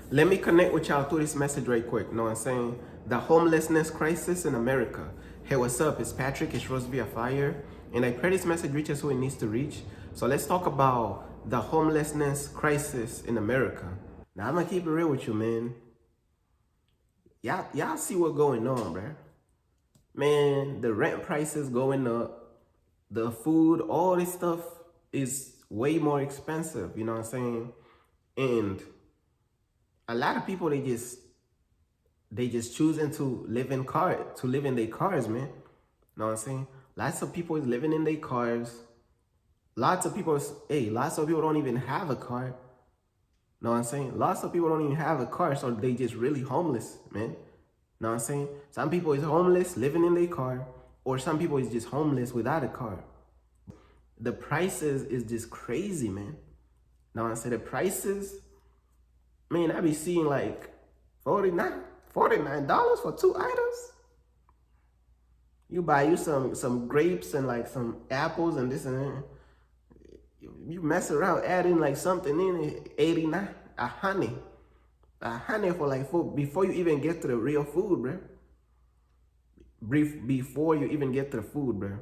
Let me connect with y'all through this message right quick. You know what I'm saying? The homelessness crisis in America. Hey, what's up? It's Patrick. It's Rose via Fire. And I pray this message reaches who it needs to reach. So let's talk about the homelessness crisis in America. Now, I'm going to keep it real with you, man. Y'all see what's going on, bruh. Man, the rent prices going up. The food, all this stuff is way more expensive. You know what I'm saying? And a lot of people, they just choosing to live in their cars, man. Know what I'm saying? Lots of people is living in their cars. Lots of people don't even have a car. Know what I'm saying? Lots of people don't even have a car, so they just really homeless, man. Know what I'm saying? Some people is homeless living in their car, or some people is just homeless without a car. The prices is just crazy, man. Know what I'm saying? The prices, man, I be seeing like $49 for 2 items. You buy you some grapes and like some apples and this and that. You mess around adding like something in it, 89, a honey for like food before you even get to the real food, bro. Before you even get to the food, bro.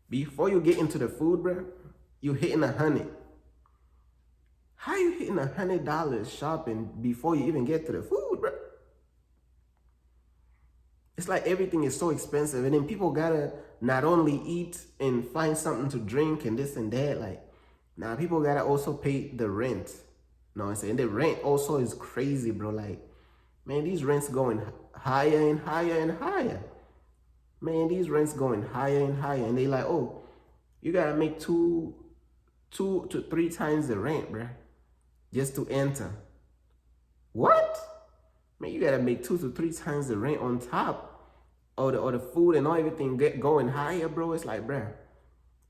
Before you get into the food, bro, you hitting 100. How you hitting $100 shopping before you even get to the food, bro? It's like everything is so expensive, and then people gotta not only eat and find something to drink and this and that. Like, now people gotta also pay the rent. You know what I'm saying? The rent also is crazy, bro. Like, man, these rents going higher and higher and higher. Man, these rents going higher and higher, and they like, oh, you gotta make two to three times the rent, bro, just to enter. What? Man, you gotta make 2 to 3 times the rent on top of the food and all everything going higher, bro. It's like, bro,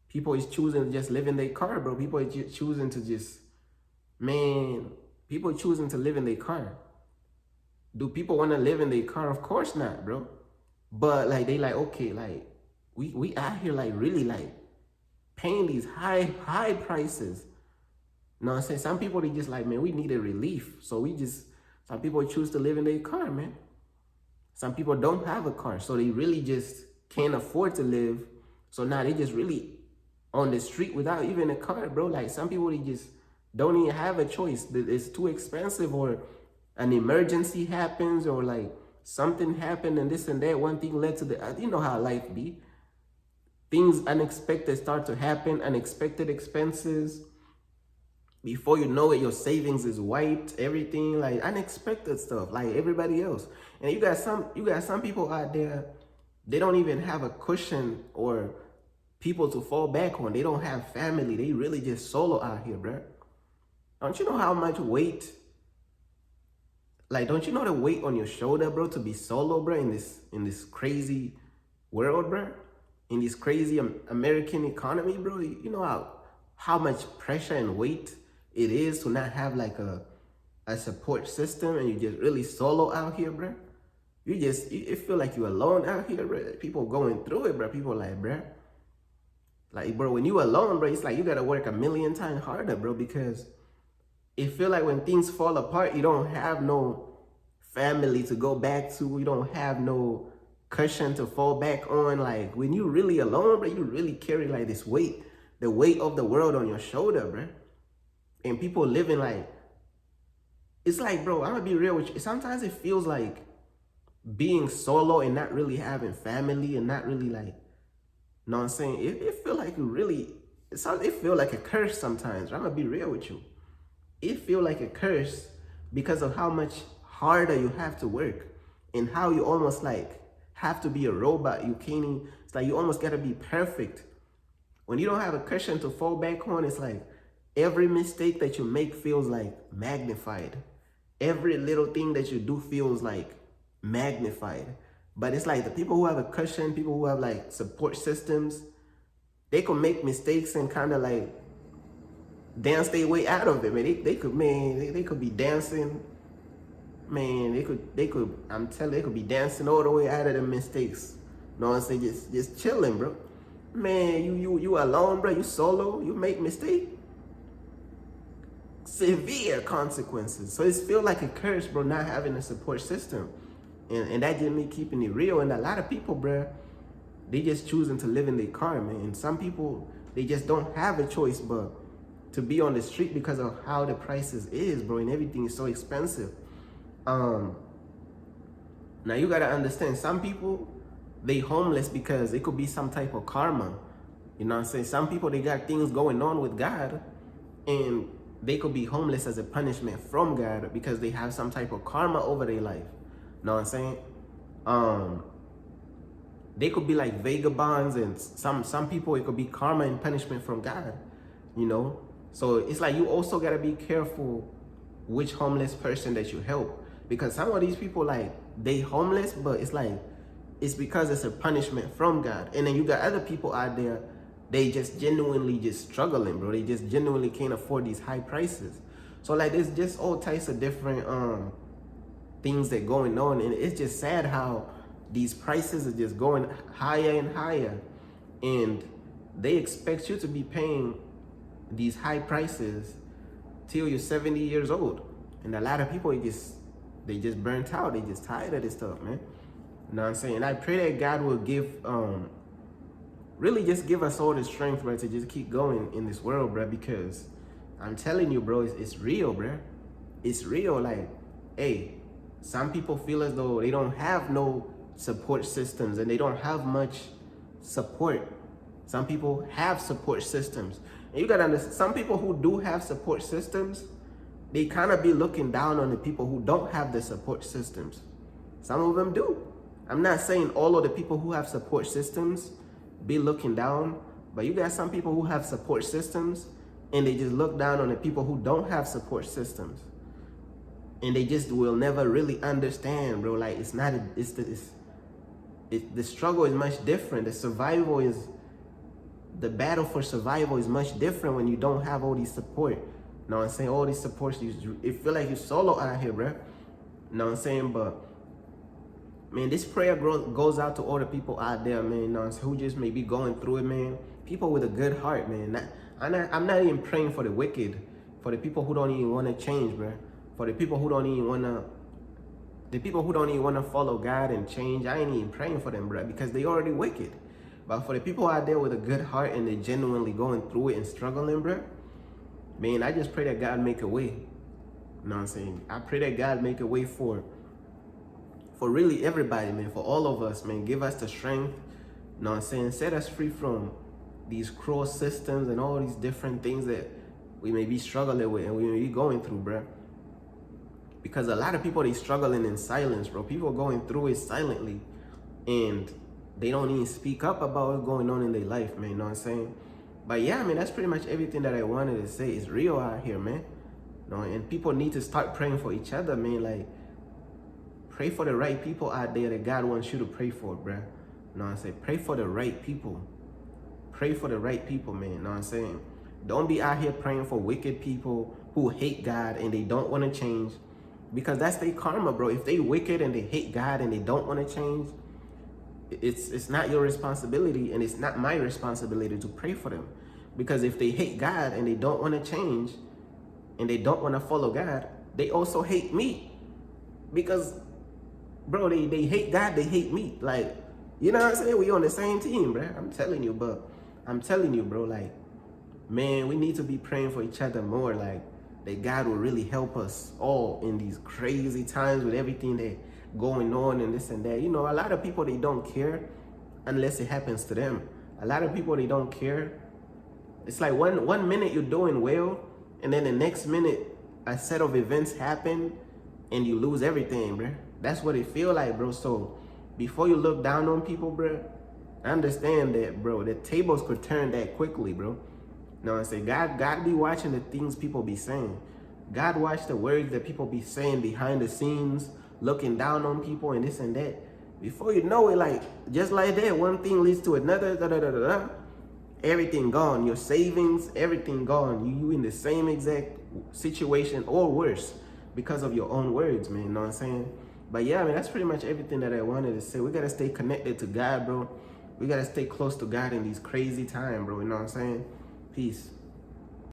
people is choosing to just live in their car, bro. People are choosing to just, man, people are choosing to live in their car. Do people want to live in their car? Of course not, bro. But like, they like, okay, like, we out here like really like paying these high prices. You know what I'm saying? Some people, they just like, man, we need a relief. So some people choose to live in their car, man. Some people don't have a car, so they really just can't afford to live. So now they just really on the street without even a car, bro. Like, some people, they just don't even have a choice. It's too expensive, or an emergency happens, or like something happened and this and that. One thing led to the, you know how life be. Things unexpected start to happen, unexpected expenses. Before you know it, your savings is wiped, everything, like unexpected stuff, like everybody else. And you got some people out there, they don't even have a cushion or people to fall back on. They don't have family. They really just solo out here, bro. Don't you know how much weight, like, don't you know the weight on your shoulder, bro, to be solo, bro, in this crazy world, bro? In this crazy American economy, bro? You know how much pressure and weight it is to not have like a support system, and you just really solo out here, bro. It feel like you're alone out here, bro. People going through it, bro. People like, bro. Like, bro, when you alone, bro, it's like you gotta work a million times harder, bro, because it feel like when things fall apart, you don't have no family to go back to. You don't have no cushion to fall back on. Like, when you really alone, bro, you really carry like this weight, the weight of the world on your shoulder, bro. And people living like, it's like, bro, I'm gonna be real with you. Sometimes it feels like being solo and not really having family and not really like, you know what I'm saying? It feel like it feel like a curse sometimes. I'm gonna be real with you. It feel like a curse because of how much harder you have to work and how you almost like have to be a robot. It's like you almost gotta be perfect. When you don't have a cushion to fall back on, it's like every mistake that you make feels like magnified. Every little thing that you do feels like magnified. But it's like the people who have a cushion, people who have like support systems, they could make mistakes and kind of like dance their way out of it, man. They could be dancing, man. I'm telling you, they could be dancing all the way out of the mistakes. You know what I'm saying? Just chilling, bro. Man, you alone, bro. You solo. You make mistakes. severe consequences. So it's feel like a curse, bro, not having a support system. And that just me keeping it real. And a lot of people, bro, they just choosing to live in their car, man. And some people, they just don't have a choice but to be on the street because of how the prices is, bro, and everything is so expensive. Now you gotta understand, some people, they homeless because it could be some type of karma. You know what I'm saying? Some people, they got things going on with God, and they could be homeless as a punishment from God because they have some type of karma over their life. You know what I'm saying? They could be like vagabonds, and some people, it could be karma and punishment from God, you know? So it's like you also gotta be careful which homeless person that you help, because some of these people, like, they homeless, but it's like, it's because it's a punishment from God. And then you got other people out there, they just genuinely just struggling, bro. They just genuinely can't afford these high prices. So like, there's just all types of different things that going on, and it's just sad how these prices are just going higher and higher, and they expect you to be paying these high prices till you're 70 years old. And a lot of people, they just burnt out. They just tired of this stuff, man. You know what I'm saying? I pray that God will really just give us all the strength, bro, to just keep going in this world, bro, because I'm telling you, bro, it's real, bro. It's real. Like, hey, some people feel as though they don't have no support systems and they don't have much support. Some people have support systems. And you gotta understand, some people who do have support systems, they kind of be looking down on the people who don't have the support systems. Some of them do. I'm not saying all of the people who have support systems be looking down, but you got some people who have support systems and they just look down on the people who don't have support systems. And they just will never really understand, bro. Like, it's not, the struggle is much different. The battle for survival is much different when you don't have all these support. You know what I'm saying? All these supports, it feel like you're solo out here, bro. You know what I'm saying? But man, this prayer goes out to all the people out there, man, you know what I'm saying, who just may be going through it, man. People with a good heart, man. I'm not even praying for the wicked, for the people who don't even want to change, bro. For the people who don't even want to follow God and change. I ain't even praying for them, bro, because they already wicked. But for the people out there with a good heart and they genuinely going through it and struggling, bro, man, I just pray that God make a way. You know what I'm saying? I pray that God make a way for really everybody, man, for all of us, man. Give us the strength, you know what I'm saying? Set us free from these cruel systems and all these different things that we may be struggling with and we may be going through, bro. Because a lot of people, they struggling in silence, bro. People going through it silently, and they don't even speak up about what's going on in their life, man, you know what I'm saying? But yeah, man, that's pretty much everything that I wanted to say. It's real out here, man. You know, and people need to start praying for each other, man. Like, pray for the right people out there that God wants you to pray for, bro. You know what I'm saying? Pray for the right people. Pray for the right people, man. You know what I'm saying? Don't be out here praying for wicked people who hate God and they don't want to change, because that's their karma, bro. If they wicked and they hate God and they don't want to change, it's not your responsibility, and it's not my responsibility to pray for them. Because if they hate God and they don't want to change and they don't want to follow God, they also hate me. Because, bro, they hate God, they hate me. Like, you know what I'm saying? We on the same team, bro. I'm telling you, bro, like, man, we need to be praying for each other more, like, that God will really help us all in these crazy times with everything that going on and this and that. You know, a lot of people, they don't care unless it happens to them. A lot of people, they don't care. It's like one minute you're doing well, and then the next minute a set of events happen and you lose everything, bro. That's what it feel like, bro. So before you look down on people, bro, understand that, bro, the tables could turn that quickly, bro. You know what I'm saying? God be watching the things people be saying. God watch the words that people be saying behind the scenes, looking down on people and this and that. Before you know it, like, just like that, one thing leads to another, everything gone. Your savings, everything gone. You in the same exact situation or worse because of your own words, man. You know what I'm saying? But yeah, man, that's pretty much everything that I wanted to say. We got to stay connected to God, bro. We got to stay close to God in these crazy times, bro. You know what I'm saying? Peace.